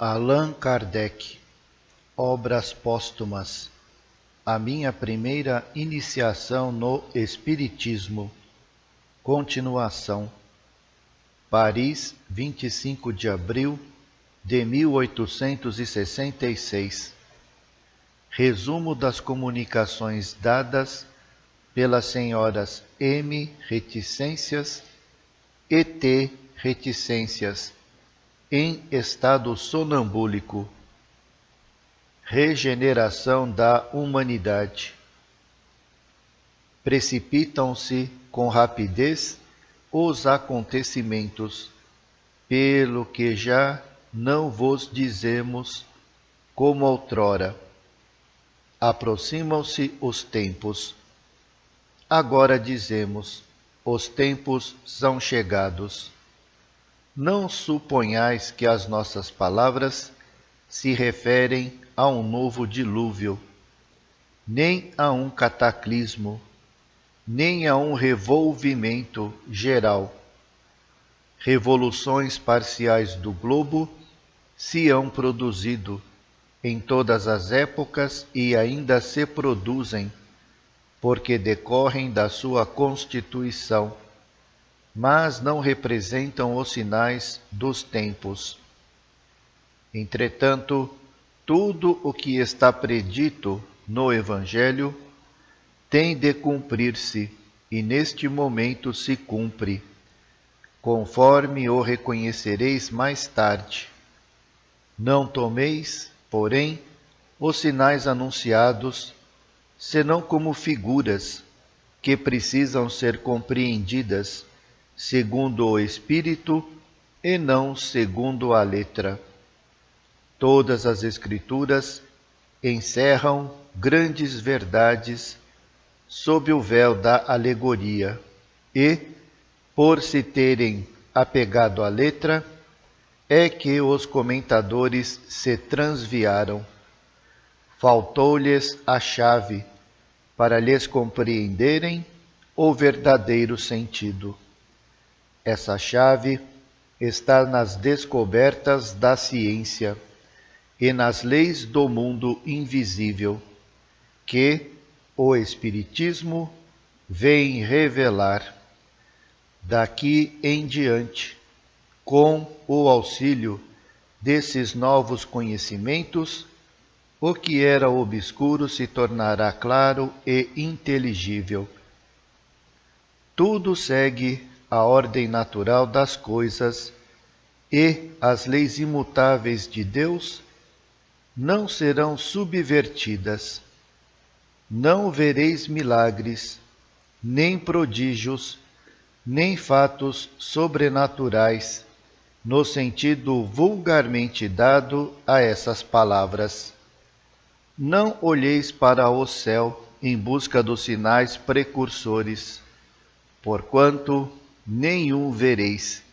Allan Kardec, Obras Póstumas. A minha primeira iniciação no Espiritismo. Continuação. Paris, 25 de abril de 1866. Resumo das comunicações dadas pelas senhoras M. Reticências e T. Reticências, em estado sonambúlico. Regeneração da humanidade. Precipitam-se com rapidez os acontecimentos, pelo que já não vos dizemos como outrora. Aproximam-se os tempos. Agora dizemos, os tempos são chegados. Não suponhais que as nossas palavras se referem a um novo dilúvio, nem a um cataclismo, nem a um revolvimento geral. Revoluções parciais do globo se hão produzido em todas as épocas e ainda se produzem, porque decorrem da sua constituição, mas não representam os sinais dos tempos. Entretanto, tudo o que está predito no Evangelho tem de cumprir-se, e neste momento se cumpre, conforme o reconhecereis mais tarde. Não tomeis, porém, os sinais anunciados, senão como figuras que precisam ser compreendidas segundo o Espírito e não segundo a letra. Todas as Escrituras encerram grandes verdades sob o véu da alegoria e, por se terem apegado à letra, é que os comentadores se transviaram. Faltou-lhes a chave para lhes compreenderem o verdadeiro sentido. Essa chave está nas descobertas da ciência e nas leis do mundo invisível, que o Espiritismo vem revelar. Daqui em diante, com o auxílio desses novos conhecimentos, o que era obscuro se tornará claro e inteligível. Tudo segue a ordem natural das coisas e as leis imutáveis de Deus não serão subvertidas. Não vereis milagres, nem prodígios, nem fatos sobrenaturais, no sentido vulgarmente dado a essas palavras. Não olheis para o céu em busca dos sinais precursores, porquanto nenhum vereis,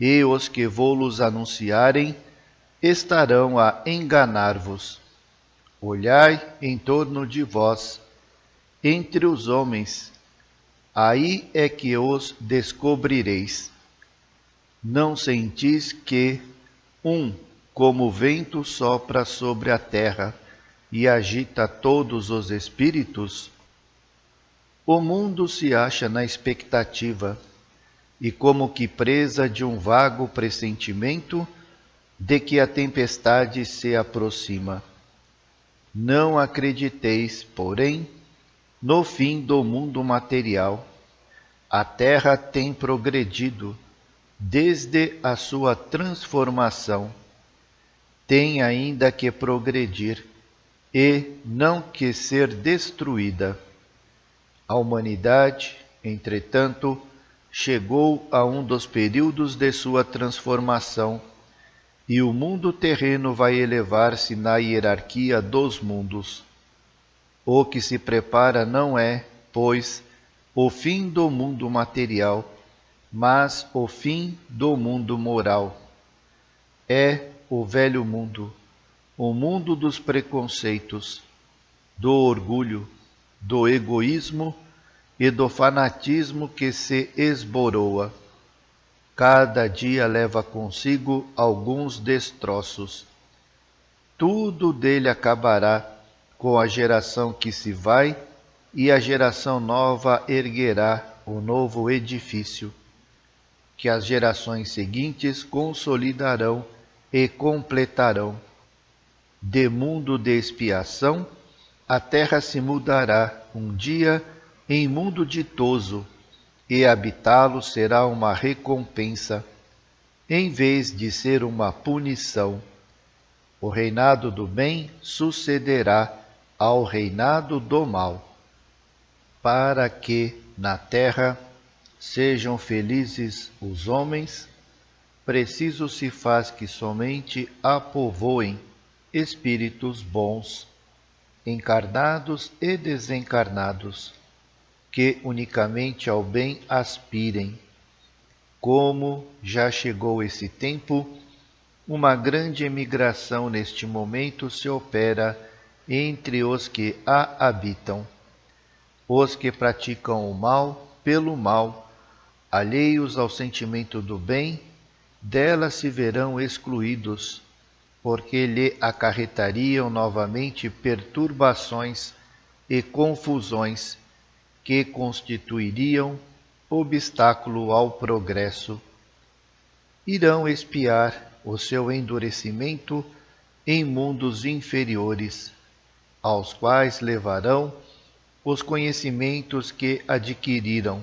e os que vô-los anunciarem estarão a enganar-vos. Olhai em torno de vós, entre os homens, aí é que os descobrireis. Não sentis que como vento sopra sobre a terra e agita todos os espíritos? O mundo se acha na expectativa, e como que presa de um vago pressentimento de que a tempestade se aproxima. Não acrediteis, porém, no fim do mundo material. A Terra tem progredido desde a sua transformação. Tem ainda que progredir e não que ser destruída. A humanidade, entretanto, chegou a um dos períodos de sua transformação, e o mundo terreno vai elevar-se na hierarquia dos mundos. O que se prepara não é, pois, o fim do mundo material, mas o fim do mundo moral. É o velho mundo, o mundo dos preconceitos, do orgulho, do egoísmo e do fanatismo que se esboroa. Cada dia leva consigo alguns destroços. tudo dele acabará com a geração que se vai, e a geração nova erguerá o novo edifício, que as gerações seguintes consolidarão e completarão. De mundo de expiação, a terra se mudará um dia em mundo ditoso, e habitá-lo será uma recompensa, em vez de ser uma punição. O reinado do bem sucederá ao reinado do mal, para que na terra sejam felizes os homens. Preciso se faz que somente a povoem espíritos bons, encarnados e desencarnados, que unicamente ao bem aspirem. Como já chegou esse tempo, uma grande emigração neste momento se opera entre os que a habitam. Os que praticam o mal pelo mal, alheios ao sentimento do bem, dela se verão excluídos, porque lhe acarretariam novamente perturbações e confusões que constituiriam obstáculo ao progresso. Irão expiar o seu endurecimento em mundos inferiores, aos quais levarão os conhecimentos que adquiriram,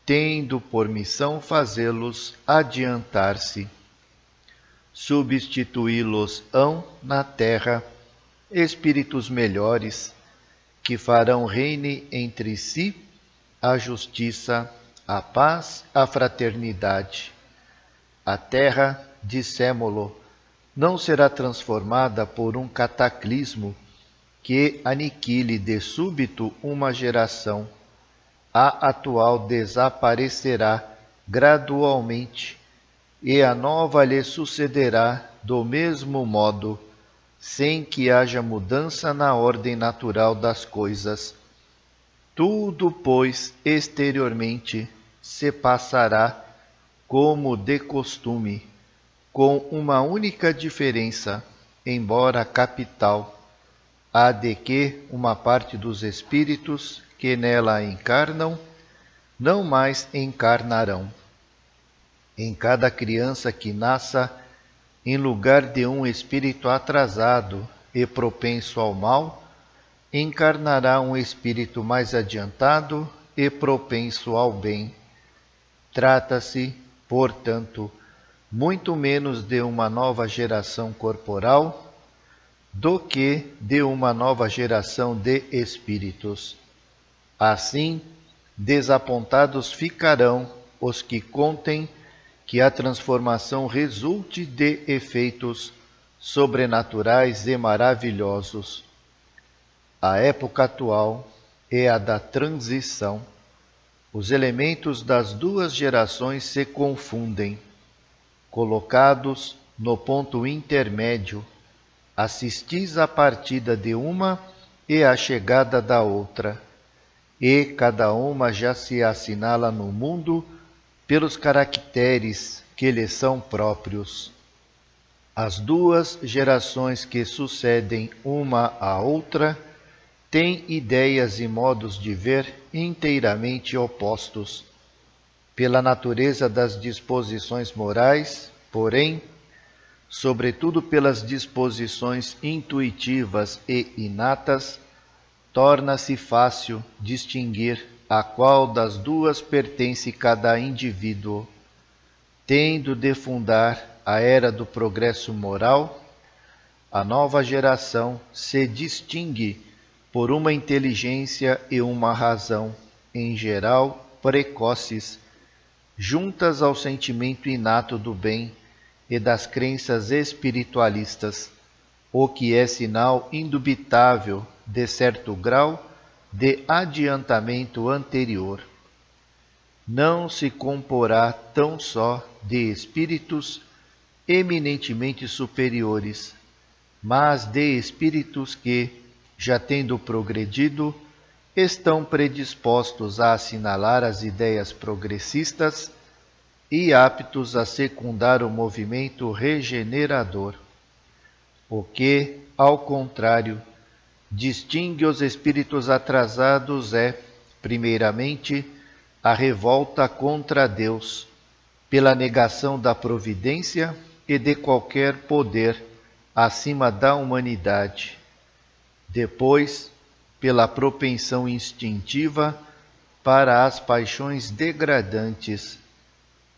tendo por missão fazê-los adiantar-se. Substituí-los-ão na terra espíritos melhores, que farão reine entre si a justiça, a paz, a fraternidade. A terra, dissemo-lo, não será transformada por um cataclismo que aniquile de súbito uma geração. A atual desaparecerá gradualmente, e a nova lhe sucederá do mesmo modo, sem que haja mudança na ordem natural das coisas. Tudo, pois, exteriormente se passará como de costume, com uma única diferença, embora capital, a de que uma parte dos espíritos que nela encarnam não mais encarnarão. Em cada criança que nasça, em lugar de um espírito atrasado e propenso ao mal, encarnará um espírito mais adiantado e propenso ao bem. Trata-se, portanto, muito menos de uma nova geração corporal do que de uma nova geração de espíritos. Assim, desapontados ficarão os que contem que a transformação resulte de efeitos sobrenaturais e maravilhosos. A época atual é a da transição. Os elementos das duas gerações se confundem. Colocados no ponto intermédio, assistis à partida de uma e à chegada da outra, e cada uma já se assinala no mundo pelos caracteres que lhe são próprios. As duas gerações que sucedem uma à outra têm ideias e modos de ver inteiramente opostos. Pela natureza das disposições morais, porém, sobretudo pelas disposições intuitivas e inatas, torna-se fácil distinguir a qual das duas pertence cada indivíduo. Tendo de fundar a era do progresso moral, a nova geração se distingue por uma inteligência e uma razão, em geral precoces, juntas ao sentimento inato do bem e das crenças espiritualistas, o que é sinal indubitável de certo grau de adiantamento anterior. Não se comporá tão só de espíritos eminentemente superiores, mas de espíritos que, já tendo progredido, estão predispostos a assinalar as ideias progressistas e aptos a secundar o movimento regenerador. o que, ao contrário, distingue os espíritos atrasados é, primeiramente, a revolta contra Deus, pela negação da providência e de qualquer poder acima da humanidade. Depois, pela propensão instintiva para as paixões degradantes,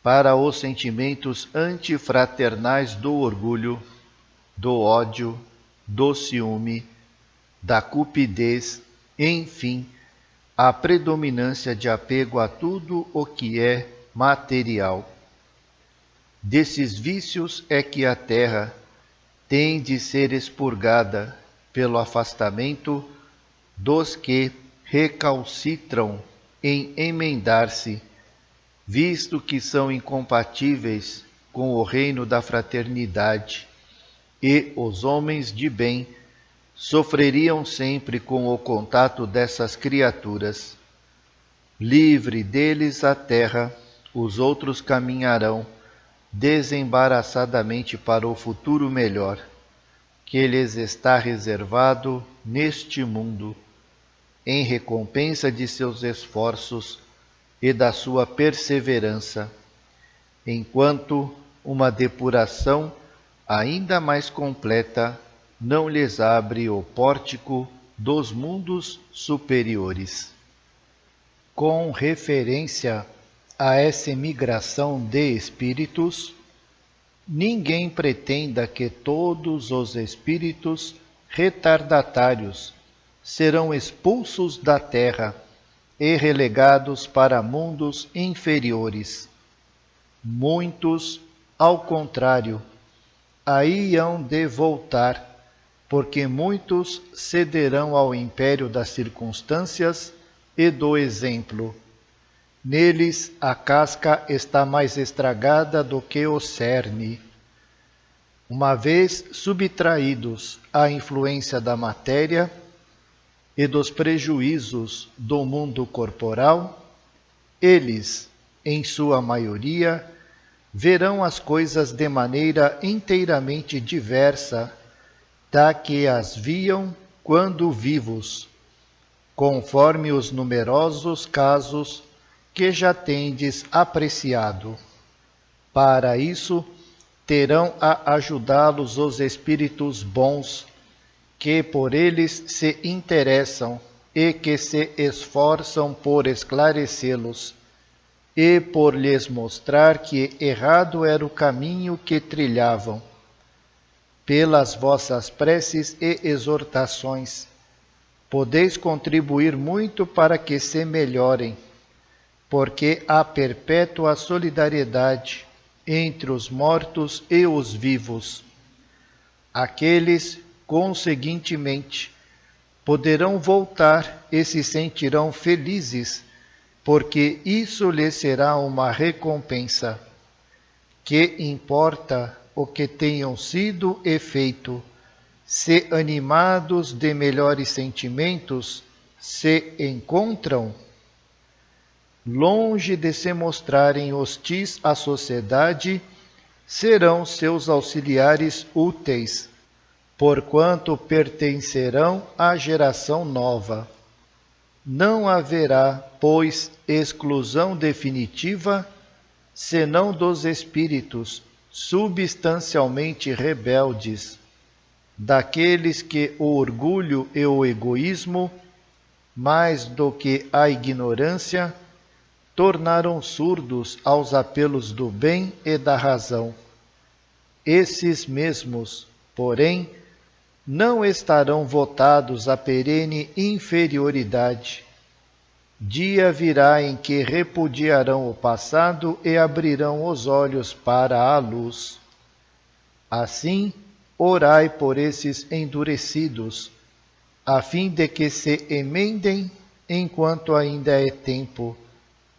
para os sentimentos antifraternais do orgulho, do ódio, do ciúme, da cupidez, enfim, a predominância de apego a tudo o que é material. Desses vícios é que a terra tem de ser expurgada pelo afastamento dos que recalcitram em emendar-se, visto que são incompatíveis com o reino da fraternidade, e os homens de bem sofreriam sempre com o contato dessas criaturas. Livre deles a terra, os outros caminharão desembaraçadamente para o futuro melhor, que lhes está reservado neste mundo, em recompensa de seus esforços e da sua perseverança, enquanto uma depuração ainda mais completa não lhes abre o pórtico dos mundos superiores. Com referência a essa migração de espíritos, ninguém pretenda que todos os espíritos retardatários serão expulsos da terra e relegados para mundos inferiores. Muitos, ao contrário, aí hão de voltar, porque muitos cederão ao império das circunstâncias e do exemplo. Neles a casca está mais estragada do que o cerne. Uma vez subtraídos à influência da matéria e dos prejuízos do mundo corporal, eles, em sua maioria, verão as coisas de maneira inteiramente diversa da que as viam quando vivos, conforme os numerosos casos que já tendes apreciado. Para isso, terão a ajudá-los os espíritos bons, que por eles se interessam e que se esforçam por esclarecê-los, e por lhes mostrar que errado era o caminho que trilhavam. Pelas vossas preces e exortações, podeis contribuir muito para que se melhorem, porque há perpétua solidariedade entre os mortos e os vivos. Aqueles, conseguintemente, poderão voltar e se sentirão felizes, porque isso lhes será uma recompensa. Que importa o que tenham sido e feito, se animados de melhores sentimentos se encontram? Longe de se mostrarem hostis à sociedade, serão seus auxiliares úteis, porquanto pertencerão à geração nova. Não haverá, pois, exclusão definitiva, senão dos espíritos substancialmente rebeldes, daqueles que o orgulho e o egoísmo, mais do que a ignorância, tornaram surdos aos apelos do bem e da razão. Esses mesmos, porém, não estarão votados à perene inferioridade. Dia virá em que repudiarão o passado e abrirão os olhos para a luz. Assim, orai por esses endurecidos, a fim de que se emendem enquanto ainda é tempo,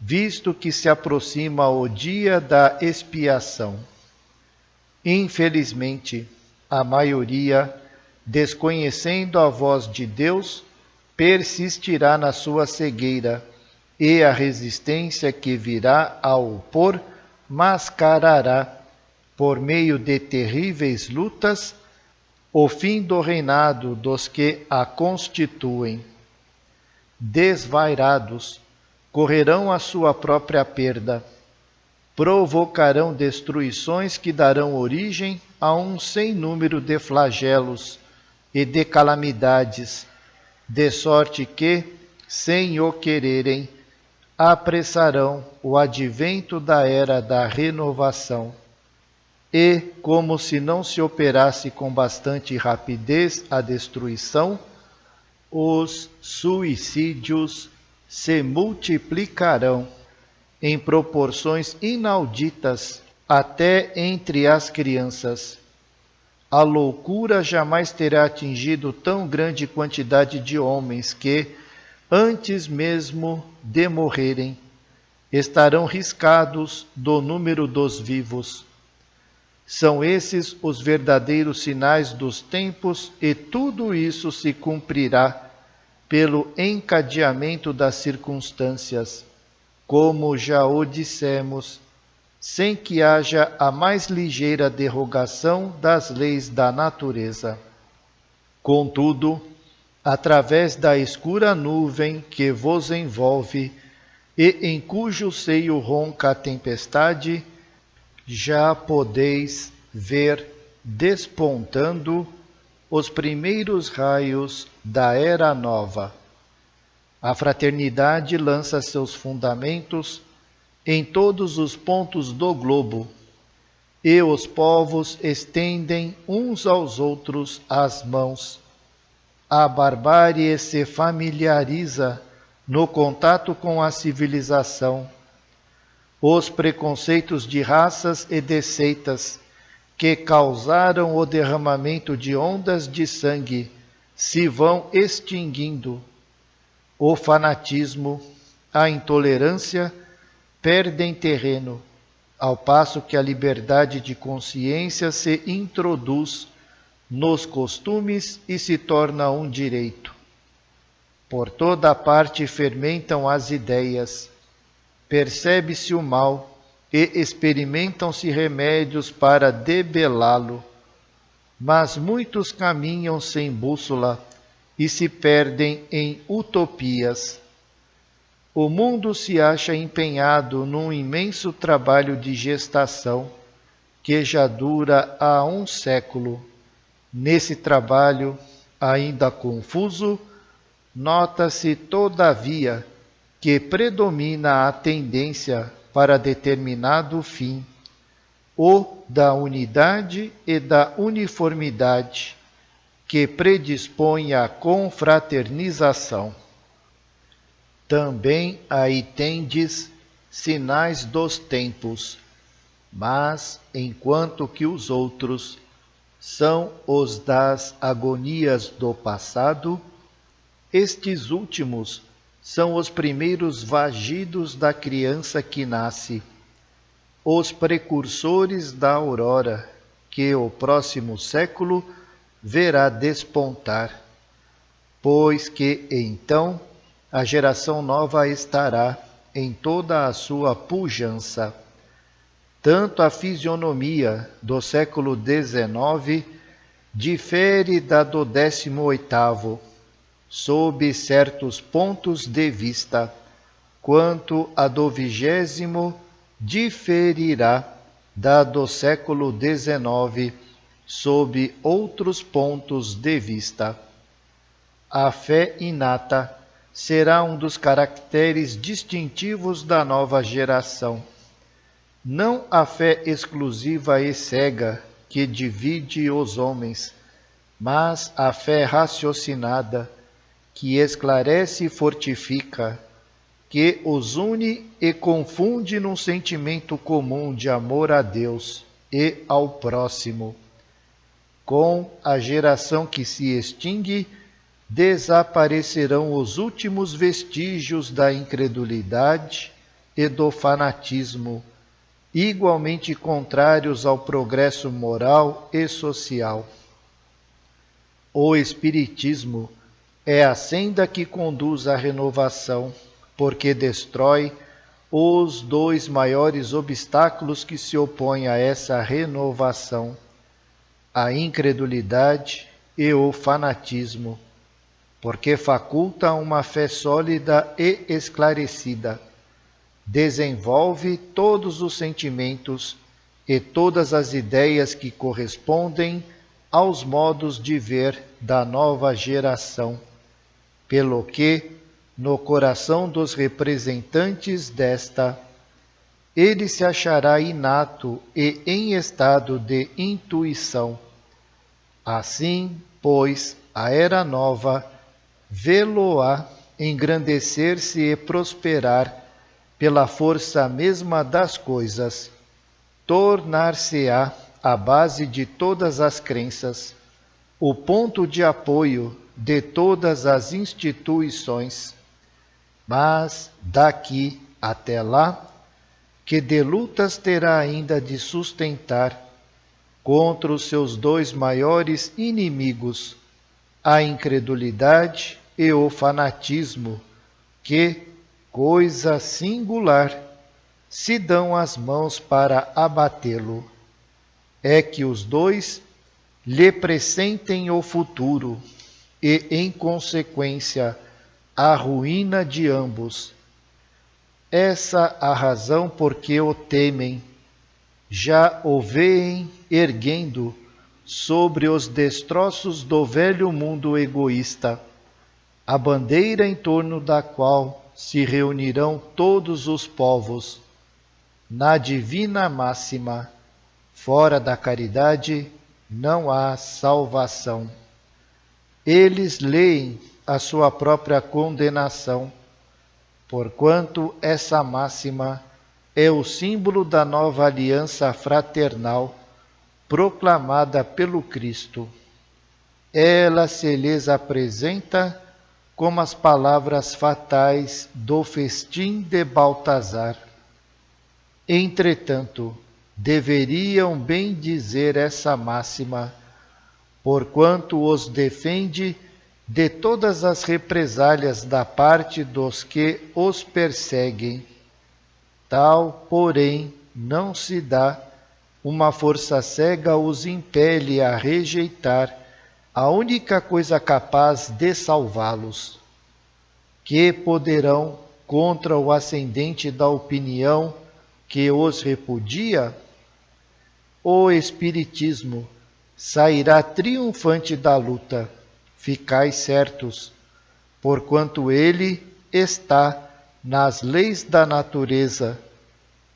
visto que se aproxima o dia da expiação. Infelizmente, a maioria, desconhecendo a voz de Deus, persistirá na sua cegueira, e a resistência que virá a opor mascarará, por meio de terríveis lutas, o fim do reinado dos que a constituem. Desvairados, correrão a sua própria perda, provocarão destruições que darão origem a um sem número de flagelos e de calamidades, de sorte que, sem o quererem, apressarão o advento da era da renovação. E, como se não se operasse com bastante rapidez a destruição, os suicídios se multiplicarão em proporções inauditas até entre as crianças. A loucura jamais terá atingido tão grande quantidade de homens que, antes mesmo de morrerem, estarão riscados do número dos vivos. São esses os verdadeiros sinais dos tempos, e tudo isso se cumprirá pelo encadeamento das circunstâncias, como já o dissemos, sem que haja a mais ligeira derrogação das leis da natureza. Contudo, através da escura nuvem que vos envolve e em cujo seio ronca a tempestade, já podeis ver despontando os primeiros raios da era nova. A fraternidade lança seus fundamentos em todos os pontos do globo, e os povos estendem uns aos outros as mãos. A barbárie se familiariza no contato com a civilização. Os preconceitos de raças e de seitas que causaram o derramamento de ondas de sangue se vão extinguindo. O fanatismo, a intolerância perdem terreno, ao passo que a liberdade de consciência se introduz nos costumes e se torna um direito. Por toda parte fermentam as ideias, percebe-se o mal e experimentam-se remédios para debelá-lo, mas muitos caminham sem bússola e se perdem em utopias. O mundo se acha empenhado num imenso trabalho de gestação que já dura há um século. Nesse trabalho, ainda confuso, nota-se, todavia, que predomina a tendência para determinado fim, o da unidade e da uniformidade, que predispõe à confraternização. Também aí tendes sinais dos tempos, mas enquanto que os outros são os das agonias do passado, estes últimos são os primeiros vagidos da criança que nasce, os precursores da aurora, que o próximo século verá despontar, pois que então a geração nova estará em toda a sua pujança. Tanto a fisionomia do século XIX difere da do 18º, sob certos pontos de vista, quanto a do 20º diferirá da do século XIX, sob outros pontos de vista. A fé inata será um dos caracteres distintivos da nova geração. Não a fé exclusiva e cega que divide os homens, mas a fé raciocinada, que esclarece e fortifica, que os une e confunde num sentimento comum de amor a Deus e ao próximo. Com a geração que se extingue, desaparecerão os últimos vestígios da incredulidade e do fanatismo, igualmente contrários ao progresso moral e social. O Espiritismo é a senda que conduz à renovação, porque destrói os dois maiores obstáculos que se opõem a essa renovação: a incredulidade e o fanatismo, porque faculta uma fé sólida e esclarecida, desenvolve todos os sentimentos e todas as ideias que correspondem aos modos de ver da nova geração, pelo que, no coração dos representantes desta, ele se achará inato e em estado de intuição. Assim, pois, a era nova vê-lo-á engrandecer-se e prosperar pela força mesma das coisas, tornar-se-á a base de todas as crenças, o ponto de apoio de todas as instituições. Mas daqui até lá, que de lutas terá ainda de sustentar contra os seus dois maiores inimigos, a incredulidade e o fanatismo, que, coisa singular, se dão as mãos para abatê-lo. É que os dois lhe pressentem o futuro e, em consequência, a ruína de ambos. Essa a razão por que o temem, já o veem erguendo sobre os destroços do velho mundo egoísta, a bandeira em torno da qual se reunirão todos os povos, na divina máxima: fora da caridade não há salvação. Eles leem a sua própria condenação, porquanto essa máxima é o símbolo da nova aliança fraternal proclamada pelo Cristo. Ela se lhes apresenta como as palavras fatais do festim de Baltazar. Entretanto, deveriam bem dizer essa máxima, porquanto os defende de todas as represálias da parte dos que os perseguem. Tal, porém, não se dá, uma força cega os impele a rejeitar a única coisa capaz de salvá-los. Que poderão contra o ascendente da opinião que os repudia? O Espiritismo sairá triunfante da luta, ficai certos, porquanto ele está nas leis da natureza,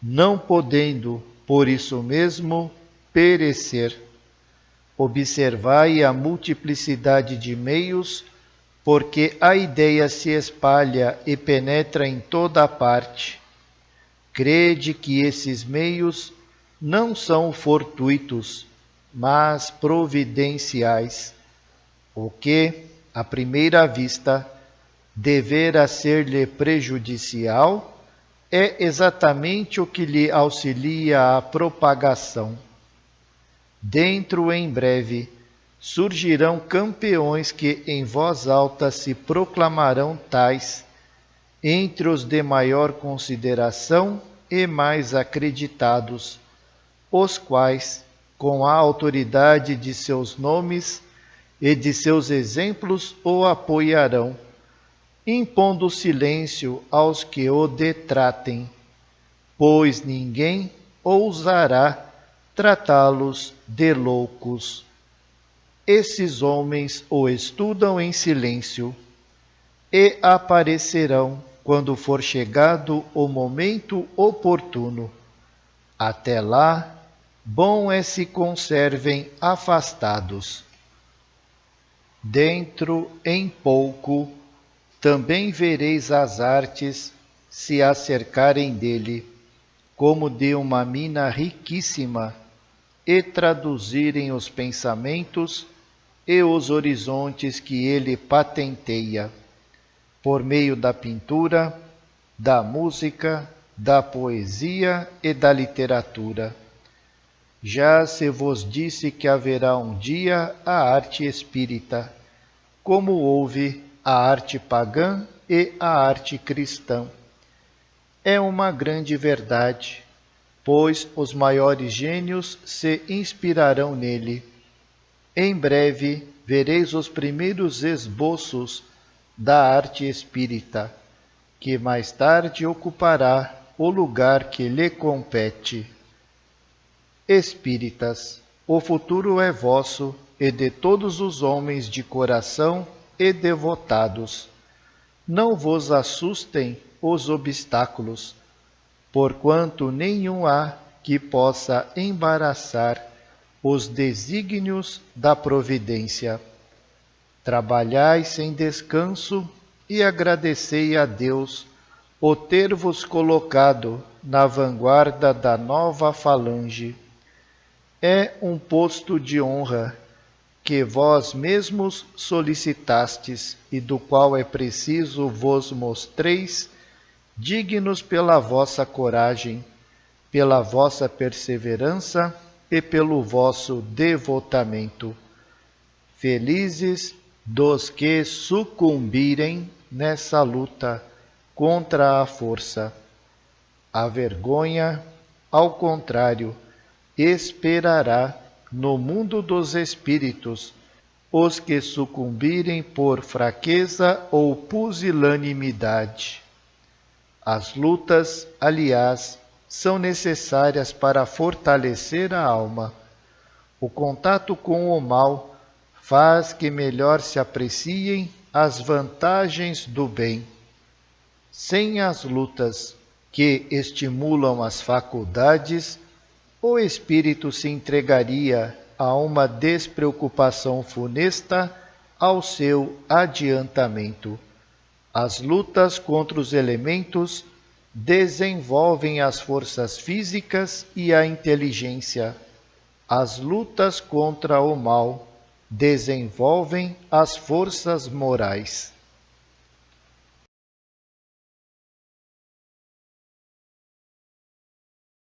não podendo, por isso mesmo, perecer. Observai a multiplicidade de meios, porque a ideia se espalha e penetra em toda a parte. Crede que esses meios não são fortuitos, mas providenciais, o que, à primeira vista, devera ser-lhe prejudicial, é exatamente o que lhe auxilia a propagação. Dentro em breve surgirão campeões que em voz alta se proclamarão tais, entre os de maior consideração e mais acreditados, os quais, com a autoridade de seus nomes e de seus exemplos, o apoiarão, impondo silêncio aos que o detratem, pois ninguém ousará tratá-los de loucos. Esses homens o estudam em silêncio e aparecerão quando for chegado o momento oportuno. Até lá, bom é se conservem afastados. Dentro em pouco também vereis as artes se acercarem dele, como de uma mina riquíssima, e traduzirem os pensamentos e os horizontes que ele patenteia, por meio da pintura, da música, da poesia e da literatura. Já se vos disse que haverá um dia a arte espírita, como houve a arte pagã e a arte cristã. É uma grande verdade, pois os maiores gênios se inspirarão nele, Em breve vereis os primeiros esboços da arte espírita, que mais tarde ocupará o lugar que lhe compete. Espíritas, o futuro é vosso e de todos os homens de coração e devotados. Não vos assustem os obstáculos, porquanto nenhum há que possa embaraçar os desígnios da providência. Trabalhai sem descanso e agradecei a Deus o ter-vos colocado na vanguarda da nova falange. É um posto de honra que vós mesmos solicitastes e do qual é preciso vos mostreis dignos pela vossa coragem, pela vossa perseverança e pelo vosso devotamento. Felizes dos que sucumbirem nessa luta contra a força. A vergonha, ao contrário, esperará no mundo dos espíritos os que sucumbirem por fraqueza ou pusilanimidade. As lutas, aliás, são necessárias para fortalecer a alma. O contato com o mal faz que melhor se apreciem as vantagens do bem. Sem as lutas que estimulam as faculdades, o espírito se entregaria a uma despreocupação funesta ao seu adiantamento. As lutas contra os elementos desenvolvem as forças físicas e a inteligência. As lutas contra o mal desenvolvem as forças morais.